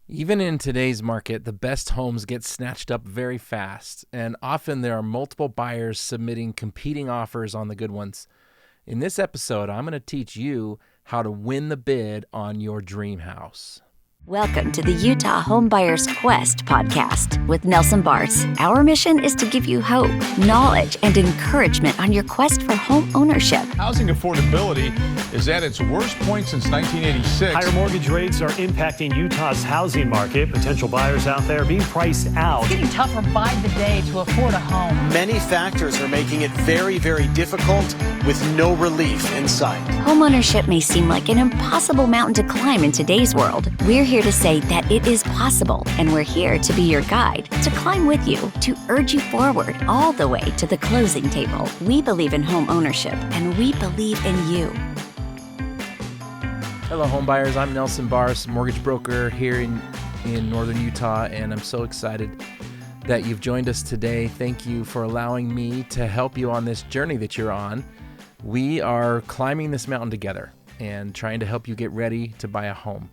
Even in today's market, the best homes get snatched up very fast, and often there are multiple buyers submitting competing offers on the good ones. In this episode, I'm going to teach you how to win the bid on your dream house. Welcome to the Utah Homebuyers Quest podcast with Nelson Bars. Our mission is to give you hope, knowledge, and encouragement on your quest for home ownership. Housing affordability is at its worst point since 1986. Higher mortgage rates are impacting Utah's housing market. Potential buyers out there being priced out. It's getting tougher by the day to afford a home. Many factors are making it very, very difficult with no relief in sight. Homeownership may seem like an impossible mountain to climb in today's world. We're here to say that it is possible, and we're here to be your guide, to climb with you, to urge you forward all the way to the closing table. We believe in home ownership, and we believe in you. Hello, home buyers. I'm Nelson Bars, mortgage broker here in northern Utah, and I'm so excited that you've joined us today. Thank you for allowing me to help you on this journey that you're on. We are climbing this mountain together and trying to help you get ready to buy a home.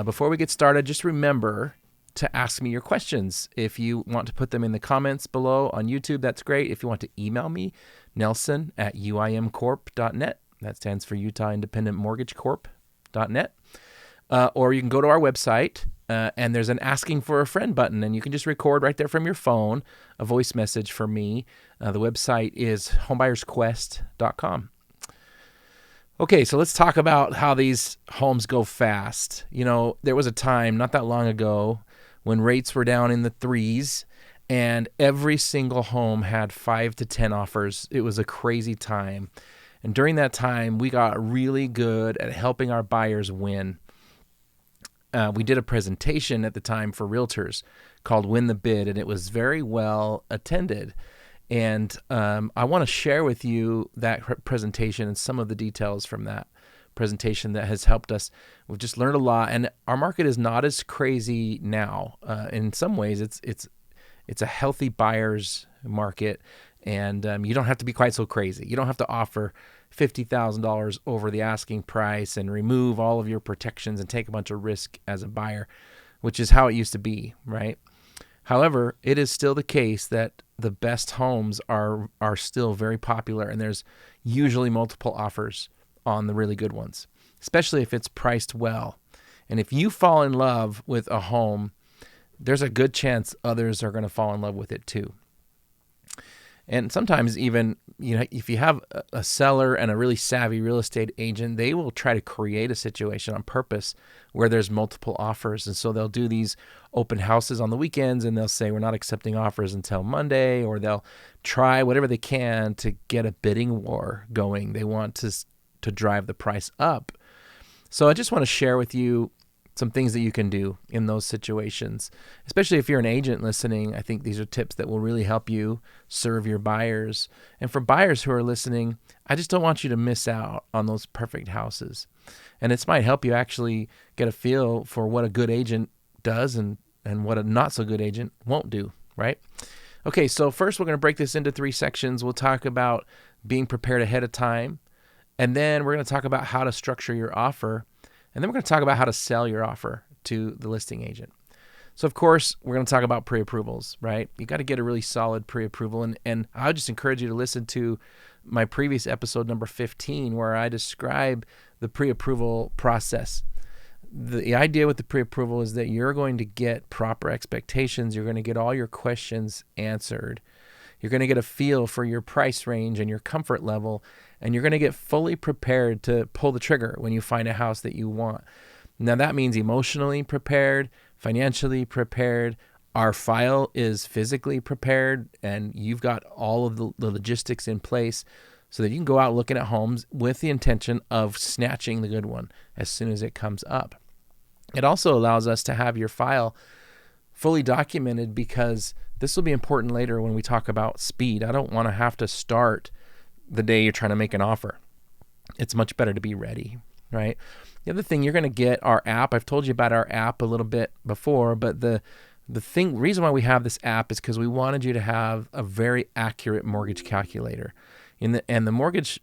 Before we get started, just remember to ask me your questions. If you want to put them in the comments below on YouTube, that's great. If you want to email me, nelson@uimcorp.net. That stands for Utah Independent Mortgage Corp.net. Or you can go to our website, and there's an asking for a friend button, and you can just record right there from your phone a voice message for me. The website is homebuyersquest.com. Okay, so let's talk about how these homes go fast. You know, there was a time not that long ago when rates were down in the threes and every single home had 5 to 10 offers. It was a crazy time. And during that time, we got really good at helping our buyers win. We did a presentation at the time for realtors called Win the Bid, and it was very well attended. And I want to share with you that presentation and some of the details from that presentation that has helped us. We've just learned a lot, and our market is not as crazy now. In some ways, it's a healthy buyer's market, and you don't have to be quite so crazy. You don't have to offer $50,000 over the asking price and remove all of your protections and take a bunch of risk as a buyer, which is how it used to be, right? However, it is still the case that the best homes are still very popular, and there's usually multiple offers on the really good ones, especially if it's priced well. And if you fall in love with a home, there's a good chance others are going to fall in love with it too. And sometimes even, you know, if you have a seller and a really savvy real estate agent, they will try to create a situation on purpose where there's multiple offers. And so they'll do these open houses on the weekends, and they'll say, we're not accepting offers until Monday, or they'll try whatever they can to get a bidding war going. They want to drive the price up. So I just want to share with you some things that you can do in those situations, especially if you're an agent listening. I think these are tips that will really help you serve your buyers. And for buyers who are listening, I just don't want you to miss out on those perfect houses. And this might help you actually get a feel for what a good agent does and what a not so good agent won't do, right? Okay, so first we're going to break this into 3 sections. We'll talk about being prepared ahead of time, and then we're going to talk about how to structure your offer. And then we're going to talk about how to sell your offer to the listing agent. So, of course, we're going to talk about pre-approvals, right? You got to get a really solid pre-approval. And I would just encourage you to listen to my previous episode, number 15, where I describe the pre-approval process. The idea with the pre-approval is that you're going to get proper expectations. You're going to get all your questions answered. You're going to get a feel for your price range and your comfort level, and you're going to get fully prepared to pull the trigger when you find a house that you want. Now, that means emotionally prepared, financially prepared. Our file is physically prepared, and you've got all of the logistics in place so that you can go out looking at homes with the intention of snatching the good one as soon as it comes up. It also allows us to have your file fully documented, because this will be important later when we talk about speed. I don't want to have to start the day you're trying to make an offer. It's much better to be ready, right? The other thing, you're going to get our app. I've told you about our app a little bit before, but the reason why we have this app is because we wanted you to have a very accurate mortgage calculator. And the mortgage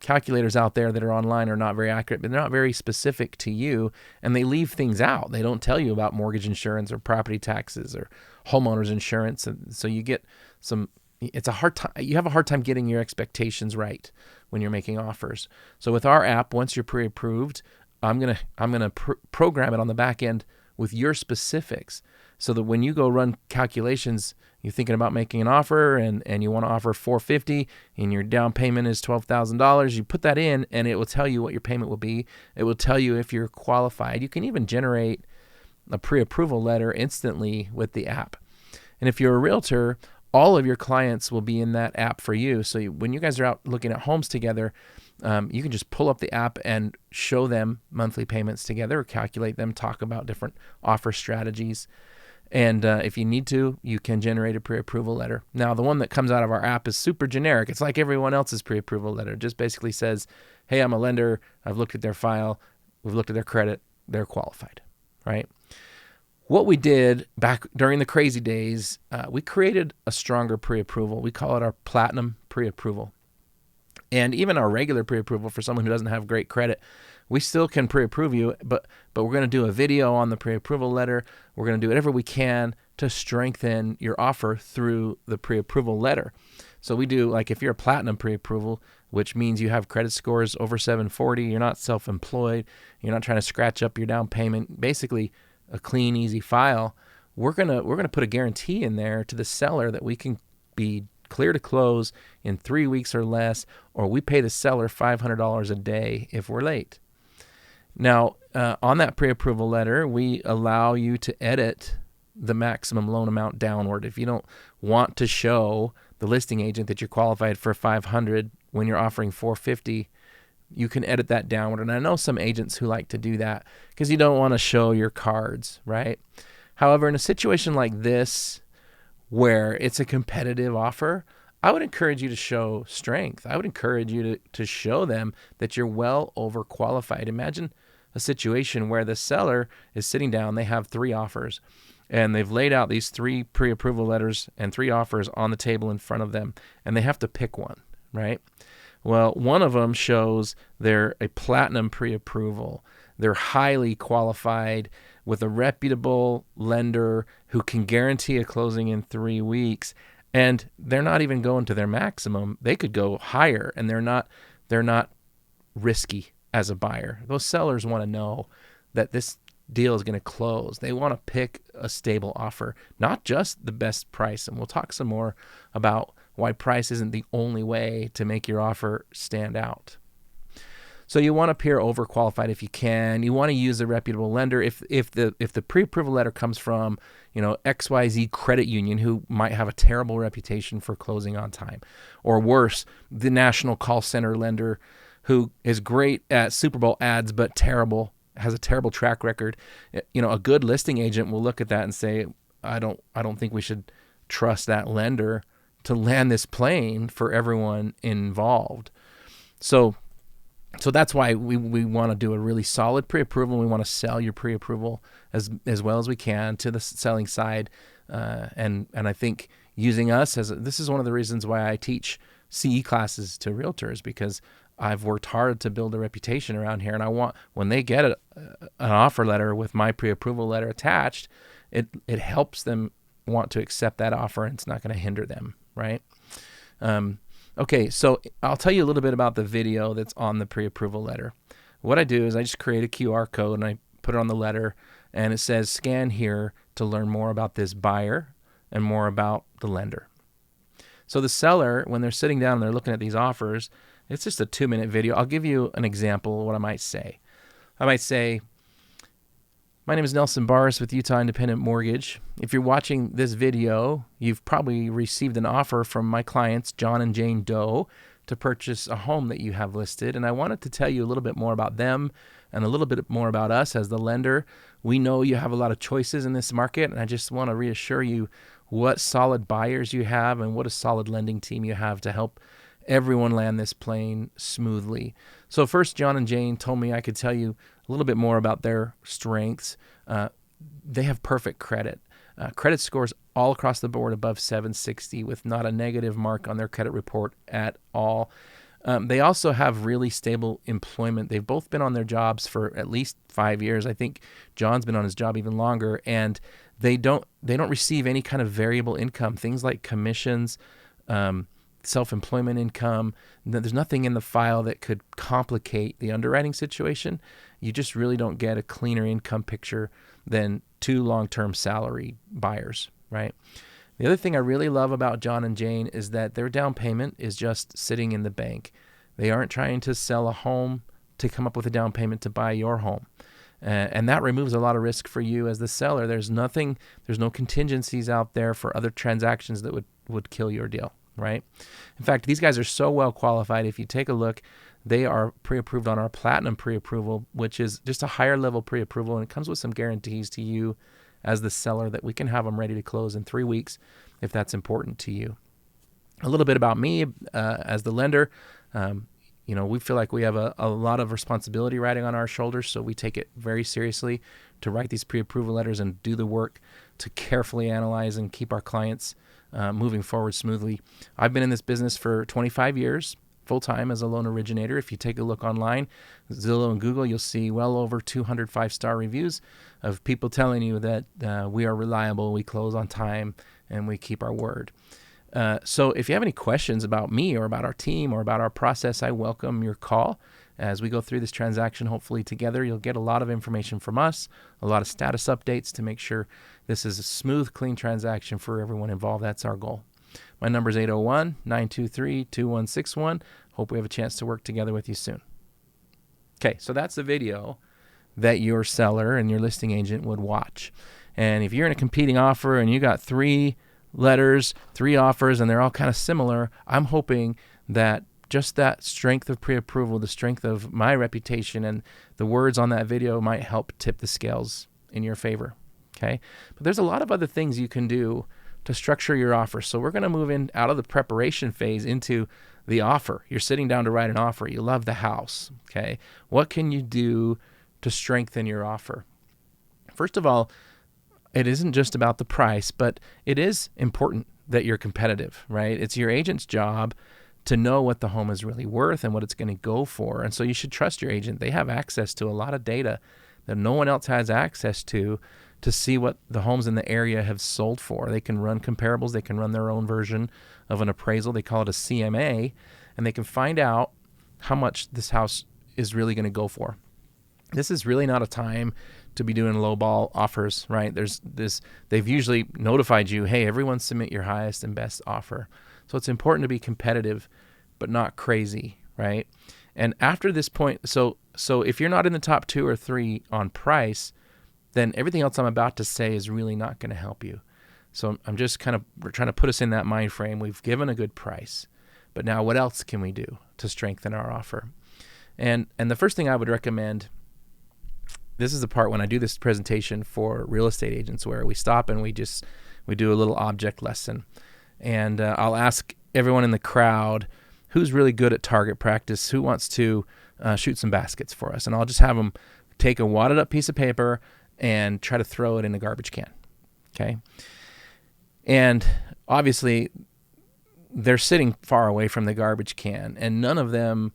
calculators out there that are online are not very accurate, but they're not very specific to you, and they leave things out. They don't tell you about mortgage insurance or property taxes or homeowners insurance, and so you get some. It's a hard time. You have a hard time getting your expectations right when you're making offers. So with our app, once you're pre-approved, I'm gonna program it on the back end with your specifics, so that when you go run calculations, you're thinking about making an offer and you want to offer $450 and your down payment is $12,000. You put that in and it will tell you what your payment will be. It will tell you if you're qualified. You can even generate a pre-approval letter instantly with the app. And if you're a realtor, all of your clients will be in that app for you. So when you guys are out looking at homes together, you can just pull up the app and show them monthly payments together, or calculate them, talk about different offer strategies. And if you need to, you can generate a pre-approval letter. Now, the one that comes out of our app is super generic. It's like everyone else's pre-approval letter. It just basically says, hey, I'm a lender. I've looked at their file. We've looked at their credit. They're qualified, right? What we did back during the crazy days, we created a stronger pre-approval. We call it our platinum pre-approval. And even our regular pre-approval for someone who doesn't have great credit, we still can pre-approve you, but we're going to do a video on the pre-approval letter. We're going to do whatever we can to strengthen your offer through the pre-approval letter. So we do, like, if you're a platinum pre-approval, which means you have credit scores over 740, you're not self-employed, you're not trying to scratch up your down payment, basically a clean, easy file, we're gonna put a guarantee in there to the seller that we can be clear to close in 3 weeks or less, or we pay the seller $500 a day if we're late. Now, on that pre-approval letter, we allow you to edit the maximum loan amount downward. If you don't want to show the listing agent that you're qualified for $500 when you're offering $450, you can edit that downward. And I know some agents who like to do that because you don't want to show your cards, right? However, in a situation like this, where it's a competitive offer, I would encourage you to show strength. I would encourage you to show them that you're well overqualified. Imagine a situation where the seller is sitting down, they have 3 offers, and they've laid out these 3 pre-approval letters and 3 offers on the table in front of them, and they have to pick one, right? Well, one of them shows they're a platinum pre-approval. They're highly qualified with a reputable lender who can guarantee a closing in 3 weeks, and they're not even going to their maximum. They could go higher, and they're not risky as a buyer. Those sellers want to know that this deal is going to close. They want to pick a stable offer, not just the best price. And we'll talk some more about why price isn't the only way to make your offer stand out. So you want to appear overqualified if you can. You want to use a reputable lender. If the pre-approval letter comes from, XYZ credit union, who might have a terrible reputation for closing on time, or worse, the national call center lender who is great at Super Bowl ads but has a terrible track record. A good listing agent will look at that and say, I don't think we should trust that lender to land this plane for everyone involved. So that's why we want to do a really solid pre-approval. We want to sell your pre-approval as well as we can to the selling side. And I think using us this is one of the reasons why I teach CE classes to realtors, because I've worked hard to build a reputation around here. And I want, when they get an offer letter with my pre-approval letter attached, it helps them want to accept that offer, and it's not going to hinder them, right? Okay, so I'll tell you a little bit about the video that's on the pre-approval letter. What I do is I just create a QR code and I put it on the letter, and it says scan here to learn more about this buyer and more about the lender. So the seller, when they're sitting down and they're looking at these offers, it's just a 2-minute video. I'll give you an example of what I might say. I might say, my name is Nelson Barris with Utah Independent Mortgage. If you're watching this video, you've probably received an offer from my clients, John and Jane Doe, to purchase a home that you have listed. And I wanted to tell you a little bit more about them and a little bit more about us as the lender. We know you have a lot of choices in this market, and I just want to reassure you what solid buyers you have and what a solid lending team you have to help everyone land this plane smoothly. So first, John and Jane told me I could tell you a little bit more about their strengths. They have perfect credit. Credit scores all across the board above 760 with not a negative mark on their credit report at all. They also have really stable employment. They've both been on their jobs for at least 5 years. I think John's been on his job even longer, and they don't receive any kind of variable income, things like commissions, self-employment income. There's nothing in the file that could complicate the underwriting situation. You just really don't get a cleaner income picture than two long-term salary buyers, right? The other thing I really love about John and Jane is that their down payment is just sitting in the bank. They aren't trying to sell a home to come up with a down payment to buy your home. And that removes a lot of risk for you as the seller. There's no contingencies out there for other transactions that would kill your deal, right? In fact, these guys are so well qualified. If you take a look, they are pre-approved on our Platinum pre-approval, which is just a higher level pre-approval, and it comes with some guarantees to you as the seller that we can have them ready to close in 3 weeks if that's important to you. A little bit about me as the lender. We feel like we have a lot of responsibility riding on our shoulders, so we take it very seriously to write these pre-approval letters and do the work to carefully analyze and keep our clients moving forward smoothly. I've been in this business for 25 years, full-time as a loan originator. If you take a look online, Zillow and Google, you'll see well over 200 5-star reviews of people telling you that we are reliable, we close on time, and we keep our word. So if you have any questions about me or about our team or about our process, I welcome your call. As we go through this transaction, hopefully together, you'll get a lot of information from us, a lot of status updates to make sure this is a smooth, clean transaction for everyone involved. That's our goal. My number is 801-923-2161. Hope we have a chance to work together with you soon. Okay, so that's the video that your seller and your listing agent would watch. And if you're in a competing offer and you got 3 letters, 3 offers, and they're all kind of similar, I'm hoping that just that strength of pre-approval, the strength of my reputation, and the words on that video might help tip the scales in your favor. Okay, but there's a lot of other things you can do to structure your offer. So we're going to move in out of the preparation phase into the offer. You're sitting down to write an offer. You love the house. Okay, what can you do to strengthen your offer? First of all, it isn't just about the price, but it is important that you're competitive, right? It's your agent's job to know what the home is really worth and what it's going to go for. And so you should trust your agent. They have access to a lot of data that no one else has access to see what the homes in the area have sold for. They can run comparables. They can run their own version of an appraisal. They call it a CMA, and they can find out how much this house is really going to go for. This is really not a time to be doing lowball offers, right? They've usually notified you, hey, everyone submit your highest and best offer. So it's important to be competitive, but not crazy, right? And after this point, so if you're not in the top 2 or 3 on price, then everything else I'm about to say is really not going to help you. So I'm just we're trying to put us in that mind frame. We've given a good price, but now what else can we do to strengthen our offer? And the first thing I would recommend, this is the part when I do this presentation for real estate agents where we stop and we do a little object lesson. And I'll ask everyone in the crowd who's really good at target practice, who wants to shoot some baskets for us. And I'll just have them take a wadded up piece of paper and try to throw it in a garbage can, okay? And obviously, they're sitting far away from the garbage can, and none of them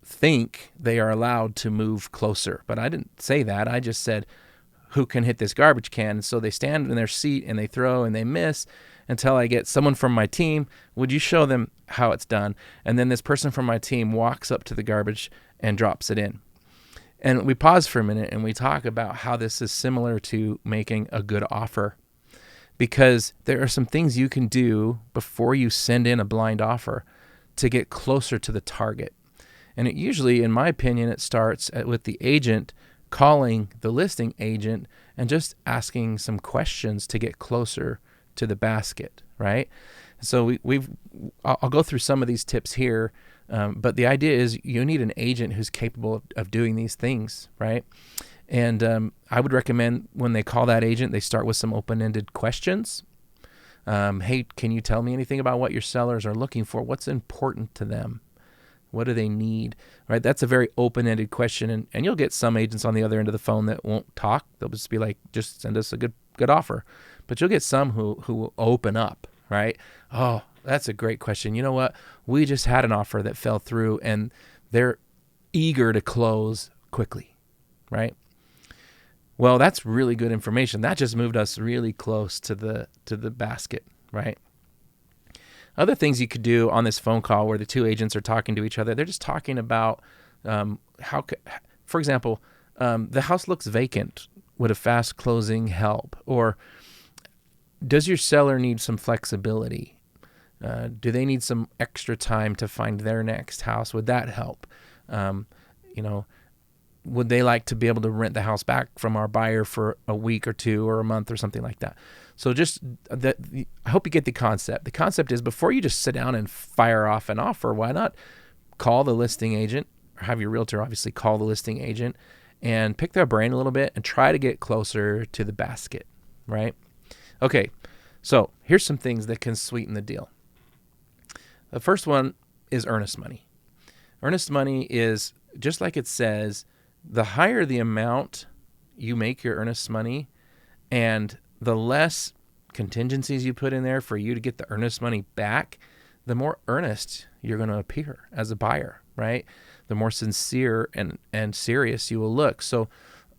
think they are allowed to move closer. But I didn't say that. I just said, who can hit this garbage can? So they stand in their seat, and they throw, and they miss until I get someone from my team. Would you show them how it's done? And then this person from my team walks up to the garbage and drops it in. And we pause for a minute and we talk about how this is similar to making a good offer, because there are some things you can do before you send in a blind offer to get closer to the target. And it usually, in my opinion, it starts with the agent calling the listing agent and just asking some questions to get closer to the basket, right? So I'll go through some of these tips here. But the idea is you need an agent who's capable of doing these things, right? And I would recommend when they call that agent, they start with some open-ended questions. Hey, can you tell me anything about what your sellers are looking for? What's important to them? What do they need, right? That's a very open-ended question. And you'll get some agents on the other end of the phone that won't talk. They'll just be like, just send us a good offer. But you'll get some who will open up, right? Oh, that's a great question. You know what? We just had an offer that fell through, and they're eager to close quickly, right? Well, that's really good information. That just moved us really close to the basket, right? Other things you could do on this phone call where the two agents are talking to each other, they're just talking about for example, the house looks vacant. Would a fast closing help? Or does your seller need some flexibility? Do they need some extra time to find their next house? Would that help? Would they like to be able to rent the house back from our buyer for a week or two or a month or something like that? So I hope you get the concept. The concept is before you just sit down and fire off an offer, why not call the listing agent, or have your realtor obviously call the listing agent and pick their brain a little bit and try to get closer to the basket, right? Okay, so here's some things that can sweeten the deal. The first one is earnest money. Earnest money is, just like it says, the higher the amount you make your earnest money and the less contingencies you put in there for you to get the earnest money back, the more earnest you're going to appear as a buyer, right? The more sincere and serious you will look. So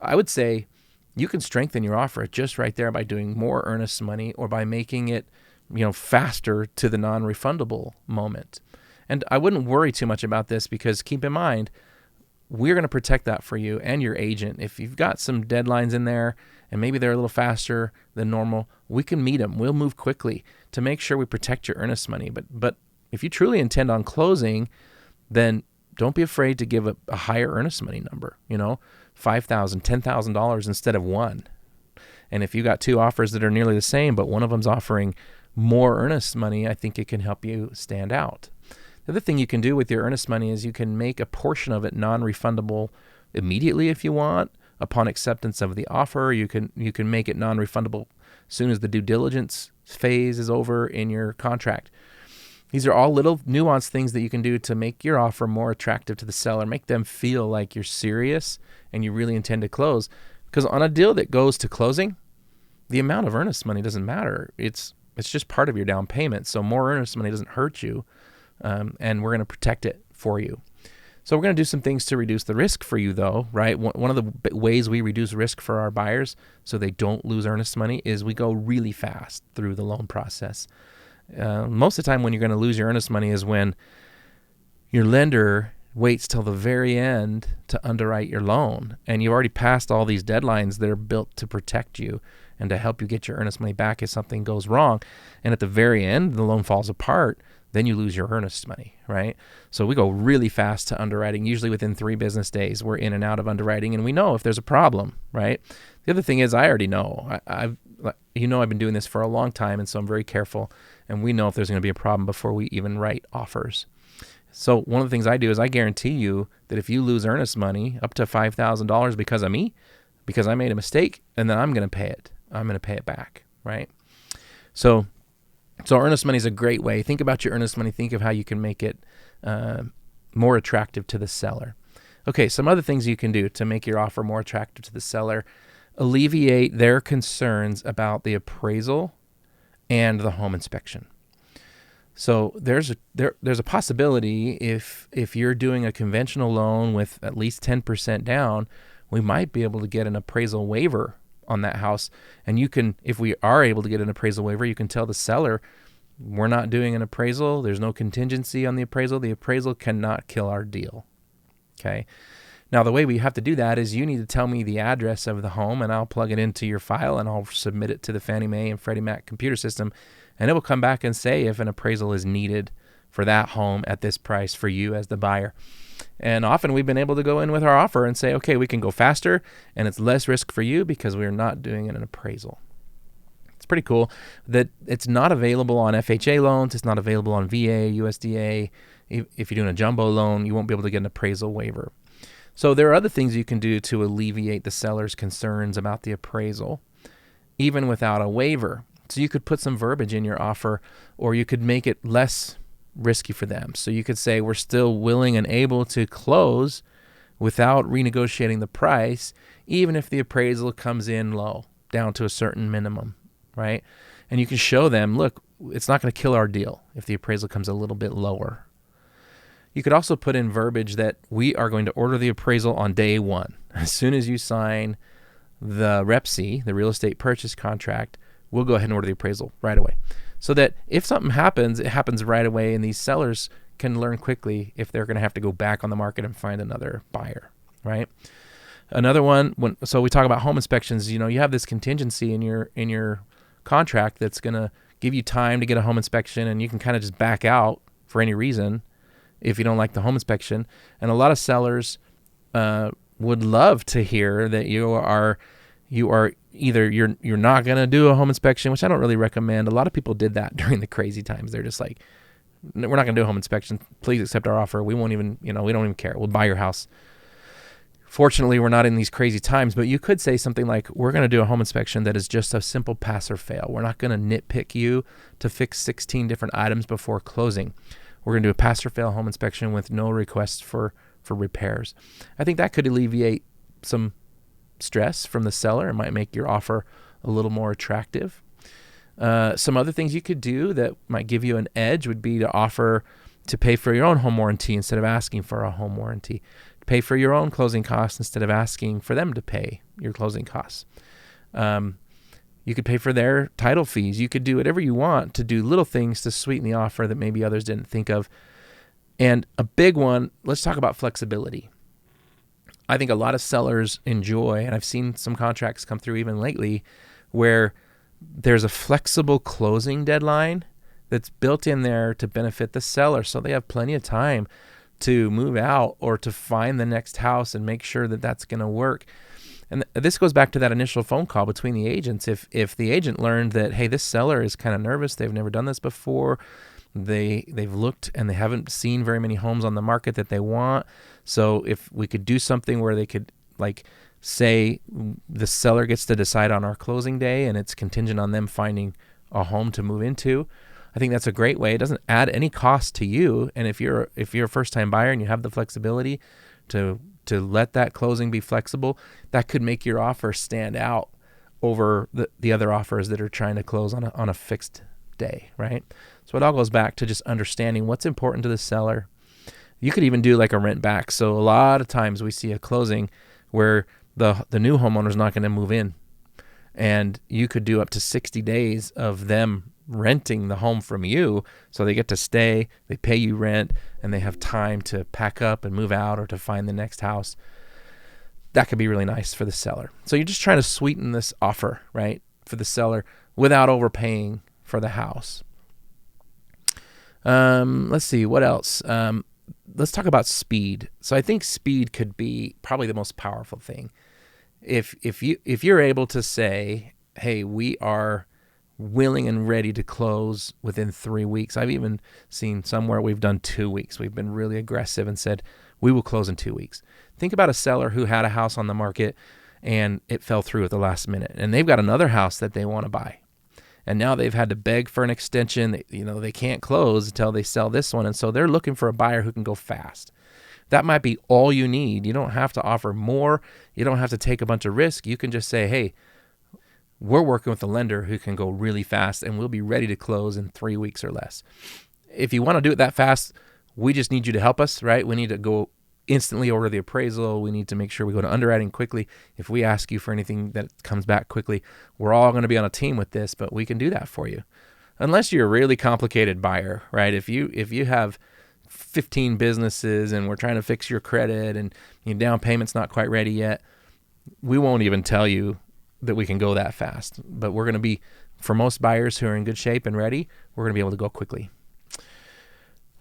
I would say you can strengthen your offer just right there by doing more earnest money or by making it, faster to the non-refundable moment. And I wouldn't worry too much about this because keep in mind, we're going to protect that for you and your agent. If you've got some deadlines in there and maybe they're a little faster than normal, we can meet them. We'll move quickly to make sure we protect your earnest money. But if you truly intend on closing, then don't be afraid to give a higher earnest money number, $5,000, $10,000 instead of one. And if you got two offers that are nearly the same, but one of them's offering more earnest money, I think it can help you stand out. The other thing you can do with your earnest money is you can make a portion of it non-refundable immediately if you want. Upon acceptance of the offer, you can make it non-refundable as soon as the due diligence phase is over in your contract. These are all little nuanced things that you can do to make your offer more attractive to the seller, make them feel like you're serious and you really intend to close. Because on a deal that goes to closing, the amount of earnest money doesn't matter. It's just part of your down payment. So more earnest money doesn't hurt you. And we're going to protect it for you. So we're going to do some things to reduce the risk for you, though, right? One of the ways we reduce risk for our buyers so they don't lose earnest money is we go really fast through the loan process. Most of the time when you're going to lose your earnest money is when your lender waits till the very end to underwrite your loan, and you've already passed all these deadlines that are built to protect you and to help you get your earnest money back if something goes wrong. And at the very end, the loan falls apart. Then you lose your earnest money, right? So we go really fast to underwriting. Usually within 3 business days, we're in and out of underwriting, and we know if there's a problem, right? The other thing is I already know. I've been doing this for a long time, and so I'm very careful, and we know if there's going to be a problem before we even write offers. So one of the things I do is I guarantee you that if you lose earnest money up to $5,000 because of me, because I made a mistake, and then I'm going to pay it. I'm going to pay it back, right? So earnest money is a great way. Think about your earnest money. Think of how you can make it more attractive to the seller. Okay, some other things you can do to make your offer more attractive to the seller. Alleviate their concerns about the appraisal and the home inspection. So there's a possibility if you're doing a conventional loan with at least 10% down, we might be able to get an appraisal waiver on that house. And you can, if we are able to get an appraisal waiver, you can tell the seller, we're not doing an appraisal. There's no contingency on the appraisal. The appraisal cannot kill our deal. Okay. Now, the way we have to do that is you need to tell me the address of the home, and I'll plug it into your file, and I'll submit it to the Fannie Mae and Freddie Mac computer system, and it will come back and say if an appraisal is needed for that home at this price for you as the buyer. And often we've been able to go in with our offer and say, okay, we can go faster, and it's less risk for you because we're not doing an appraisal. It's pretty cool that it's not available on FHA loans. It's not available on VA, USDA. If you're doing a jumbo loan, you won't be able to get an appraisal waiver. So there are other things you can do to alleviate the seller's concerns about the appraisal, even without a waiver. So you could put some verbiage in your offer, or you could make it less risky for them. So you could say, we're still willing and able to close without renegotiating the price, even if the appraisal comes in low, down to a certain minimum, right? And you can show them, look, it's not going to kill our deal if the appraisal comes a little bit lower. You could also put in verbiage that we are going to order the appraisal on day one. As soon as you sign the REPC, the real estate purchase contract, we'll go ahead and order the appraisal right away. So that if something happens, it happens right away, and these sellers can learn quickly if they're going to have to go back on the market and find another buyer, right? Another one, so we talk about home inspections, you have this contingency in your contract that's going to give you time to get a home inspection, and you can kind of just back out for any reason if you don't like the home inspection. And a lot of sellers would love to hear that you are either you're not going to do a home inspection, which I don't really recommend. A lot of people did that during the crazy times. They're just like, we're not going to do a home inspection. Please accept our offer. We won't even, we don't even care. We'll buy your house. Fortunately, we're not in these crazy times, but you could say something like, we're going to do a home inspection that is just a simple pass or fail. We're not going to nitpick you to fix 16 different items before closing. We're going to do a pass or fail home inspection with no requests for repairs. I think that could alleviate some stress from the seller. It might make your offer a little more attractive. Some other things you could do that might give you an edge would be to offer to pay for your own home warranty instead of asking for a home warranty. Pay for your own closing costs instead of asking for them to pay your closing costs. You could pay for their title fees. You could do whatever you want to do little things to sweeten the offer that maybe others didn't think of. And a big one, let's talk about flexibility. I think a lot of sellers enjoy, and I've seen some contracts come through even lately, where there's a flexible closing deadline that's built in there to benefit the seller, so they have plenty of time to move out or to find the next house and make sure that that's going to work. And this goes back to that initial phone call between the agents. If the agent learned that, hey, this seller is kind of nervous, they've never done this before, they've looked and they haven't seen very many homes on the market that they want. So if we could do something where they could, like, say the seller gets to decide on our closing day and it's contingent on them finding a home to move into, I think that's a great way. It doesn't add any cost to you. And if you're a first-time buyer and you have the flexibility to let that closing be flexible, that could make your offer stand out over the other offers that are trying to close on a fixed day, right? So it all goes back to just understanding what's important to the seller. You could even do like a rent back. So a lot of times we see a closing where the new homeowner's not going to move in, and you could do up to 60 days of them renting the home from you, so they get to stay, they pay you rent, and they have time to pack up and move out or to find the next house. That could be really nice for the seller. So you're just trying to sweeten this offer, right, for the seller without overpaying for the house. Let's see, what else? Let's talk about speed. So I think speed could be probably the most powerful thing. If you're able to say, hey, we are willing and ready to close within 3 weeks. I've even seen somewhere we've done 2 weeks. We've been really aggressive and said, we will close in 2 weeks. Think about a seller who had a house on the market and it fell through at the last minute, and they've got another house that they want to buy. And now they've had to beg for an extension. They can't close until they sell this one. And so they're looking for a buyer who can go fast. That might be all you need. You don't have to offer more. You don't have to take a bunch of risk. You can just say, hey, we're working with a lender who can go really fast and we'll be ready to close in 3 weeks or less. If you want to do it that fast, we just need you to help us, right? We need to go instantly order the appraisal. We need to make sure we go to underwriting quickly. If we ask you for anything that comes back quickly, we're all going to be on a team with this, but we can do that for you. Unless you're a really complicated buyer, right? If you have 15 businesses and we're trying to fix your credit and your down payment's not quite ready yet, we won't even tell you that we can go that fast. But we're going to be, for most buyers who are in good shape and ready, we're going to be able to go quickly.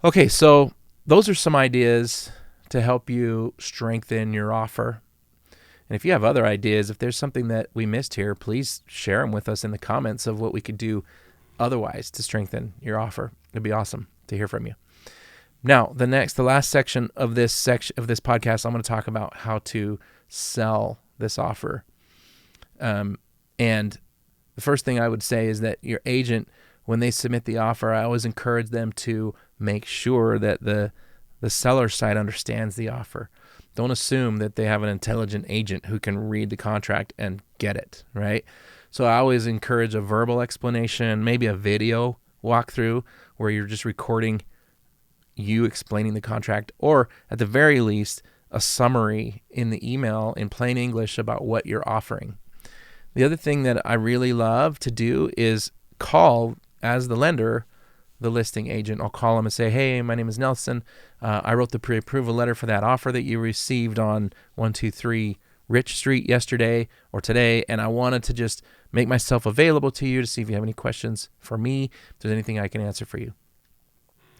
Okay, so those are some ideas to help you strengthen your offer. And if you have other ideas, if there's something that we missed here, please share them with us in the comments of what we could do otherwise to strengthen your offer. It'd be awesome to hear from you. Now, the last section of this podcast, I'm going to talk about how to sell this offer. And the first thing I would say is that your agent, when they submit the offer, I always encourage them to make sure that the seller side understands the offer. Don't assume that they have an intelligent agent who can read the contract and get it, right? So I always encourage a verbal explanation, maybe a video walkthrough where you're just recording you explaining the contract, or at the very least, a summary in the email in plain English about what you're offering. The other thing that I really love to do is call, as the lender, the listing agent. I'll call them and say, hey, my name is Nelson. I wrote the pre-approval letter for that offer that you received on 123 Rich Street yesterday or today, and I wanted to just make myself available to you to see if you have any questions for me, if there's anything I can answer for you.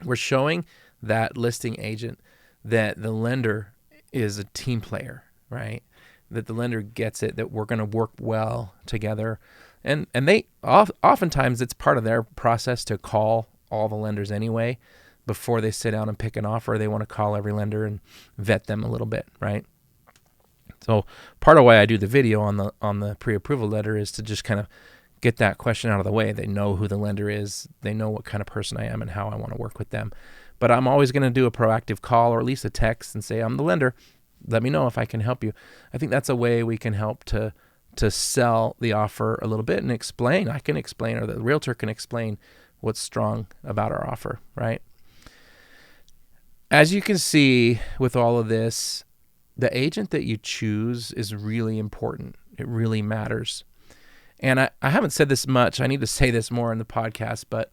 We're showing that listing agent that the lender is a team player, right? That the lender gets it, that we're going to work well together. And they oftentimes it's part of their process to call all the lenders anyway. Before they sit down and pick an offer, they want to call every lender and vet them a little bit, right? So part of why I do the video on the pre-approval letter is to just kind of get that question out of the way. They know who the lender is. They know what kind of person I am and how I want to work with them. But I'm always going to do a proactive call or at least a text and say, I'm the lender. Let me know if I can help you. I think that's a way we can help to sell the offer a little bit and explain. I can explain, or the realtor can explain what's strong about our offer, right? As you can see with all of this, the agent that you choose is really important. It really matters. And I haven't said this much. I need to say this more in the podcast, but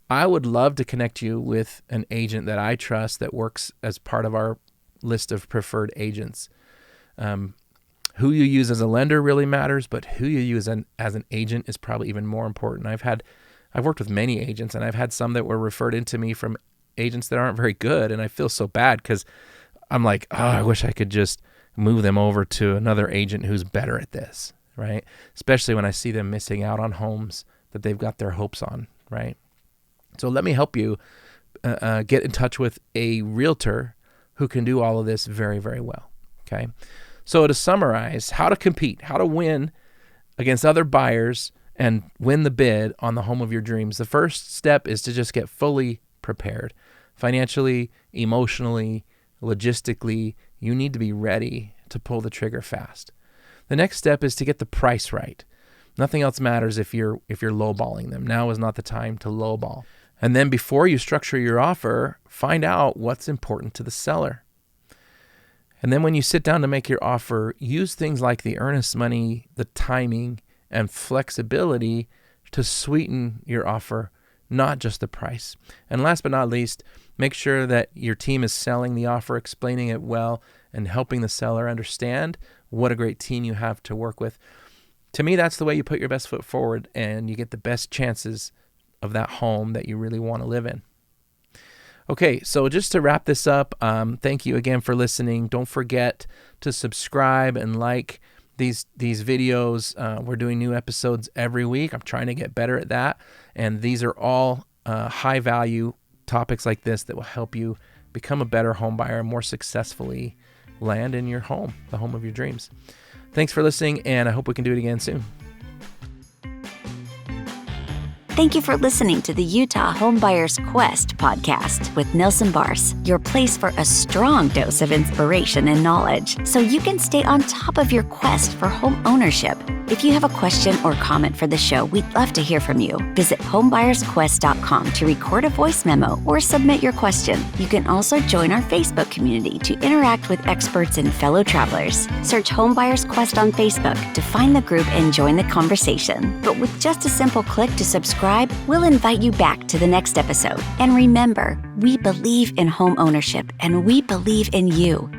I would love to connect you with an agent that I trust that works as part of our list of preferred agents. Who you use as a lender really matters, but who you use as an agent is probably even more important. I've worked with many agents, and I've had some that were referred into me from agents that aren't very good, and I feel so bad because I'm like, oh, I wish I could just move them over to another agent who's better at this, right? Especially when I see them missing out on homes that they've got their hopes on, right? So let me help you get in touch with a realtor who can do all of this very, very well, okay? So to summarize, how to compete, how to win against other buyers and win the bid on the home of your dreams. The first step is to just get fully prepared. Financially, emotionally, logistically, you need to be ready to pull the trigger fast. The next step is to get the price right. Nothing else matters if you're lowballing them. Now is not the time to lowball. And then before you structure your offer, find out what's important to the seller. And then when you sit down to make your offer, use things like the earnest money, the timing, and flexibility to sweeten your offer, not just the price. And last but not least, make sure that your team is selling the offer, explaining it well, and helping the seller understand what a great team you have to work with. To me, that's the way you put your best foot forward and you get the best chances of that home that you really want to live in. Okay, so just to wrap this up, thank you again for listening. Don't forget to subscribe and like these videos. We're doing new episodes every week. I'm trying to get better at that. And these are all high value topics like this that will help you become a better home buyer and more successfully land in your home, the home of your dreams. Thanks for listening, and I hope we can do it again soon. Thank you for listening to the Utah Homebuyers Quest podcast with Nelson Bars, your place for a strong dose of inspiration and knowledge so you can stay on top of your quest for home ownership. If you have a question or comment for the show, we'd love to hear from you. Visit homebuyersquest.com to record a voice memo or submit your question. You can also join our Facebook community to interact with experts and fellow travelers. Search Homebuyers Quest on Facebook to find the group and join the conversation. But with just a simple click to subscribe, we'll invite you back to the next episode. And remember, we believe in home ownership and we believe in you.